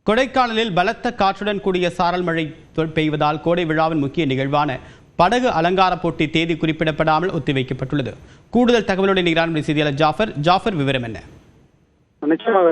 கொடைக்கானலில் பலத்த காற்றுடன் கூடிய சாரல் மழை பெய்வதால் கோடை விழாவின் முக்கிய நிகழ்வான படகு அலங்கார போட்டி தேதி குறிப்பிடப்படாமல் ஒத்திவைக்கப்பட்டுள்ளது. கூடுதல் தகவலுடன் இராணுவ செய்தியாளர் ஜாஃபர் விவரம் என்ன? நிச்சயமாக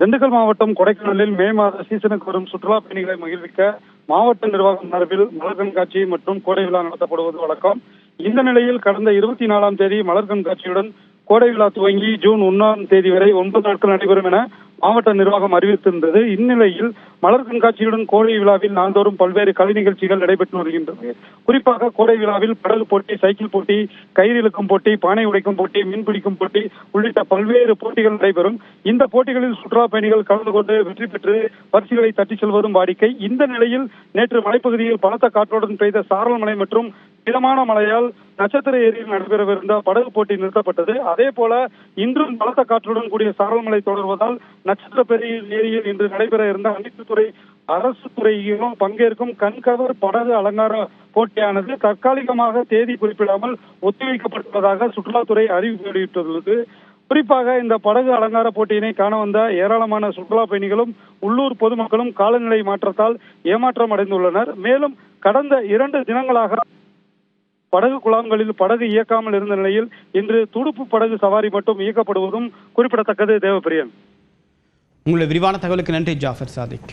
திண்டுக்கல் மாவட்டம் கொடைக்கானலில் மே மாத சீசனுக்கு வரும் சுற்றுலா பயணிகளை மகிழ்விக்க மாவட்ட நிர்வாகம் சார்பில் மலர் கண்காட்சி மற்றும் கோடை விழா நடத்தப்படுவது வழக்கம். இந்த நிலையில் கடந்த 24ஆம் தேதி மலர் கண்காட்சியுடன் கோடை விழா துவங்கி ஜூன் 1ஆம் தேதி வரை 9 நாட்கள் நடைபெறும் என மாவட்ட நிர்வாகம் அறிவித்திருந்தது. இந்நிலையில் மலர் கண்காட்சியுடன் கோடை விழாவில் நாள்தோறும் பல்வேறு கலை நிகழ்ச்சிகள் நடைபெற்று வருகின்றது. குறிப்பாக கோடை விழாவில் படகு போட்டி, சைக்கிள் போட்டி, கயிறு இழுக்கும் போட்டி, பானை உடைக்கும் போட்டி, மீன்பிடிக்கும் போட்டி உள்ளிட்ட பல்வேறு போட்டிகள் நடைபெறும். இந்த போட்டிகளில் சுற்றுலா பயணிகள் கலந்து கொண்டு வெற்றி பெற்று பரிசுகளை தட்டிச் செல்வதும் வாடிக்கை. இந்த நிலையில் நேற்று மலைப்பகுதியில் பலத்த காற்றுடன் பெய்த சாரல் மழை மற்றும் மிதமான மழையால் நட்சத்திர ஏரியில் நடைபெறவிருந்த படகு போட்டி நிறுத்தப்பட்டது. அதே போல இன்றும் பலத்த காற்றுடன் கூடிய சாரல் மழை தொடர்வதால் நட்சத்திர ஏரியில் இன்று நடைபெற இருந்த அனைத்து துறை அரசு துறையிலும் பங்கேற்கும் கண்கவர் படகு அலங்கார போட்டியானது தற்காலிகமாக தேதி குறிப்பிடாமல் ஒத்திவைக்கப்பட்டுள்ளதாக சுற்றுலாத்துறை அறிவிப்பு வெளியிட்டுள்ளது. குறிப்பாக இந்த படகு அலங்கார போட்டியினை காண வந்த ஏராளமான சுற்றுலா பயணிகளும் உள்ளூர் பொதுமக்களும் காலநிலை மாற்றத்தால் ஏமாற்றம் அடைந்துள்ளனர். மேலும் கடந்த 2 தினங்களாக படகு குழாம்களில் படகு இயக்காமல் இருந்த நிலையில் இன்று துடுப்பு படகு சவாரி மட்டும் இயக்கப்படுவதும் குறிப்பிடத்தக்கது. தேவப்பிரியன், உங்களுடைய விரிவான தகவலுக்கு நன்றி ஜாஃபர் சாதிக்.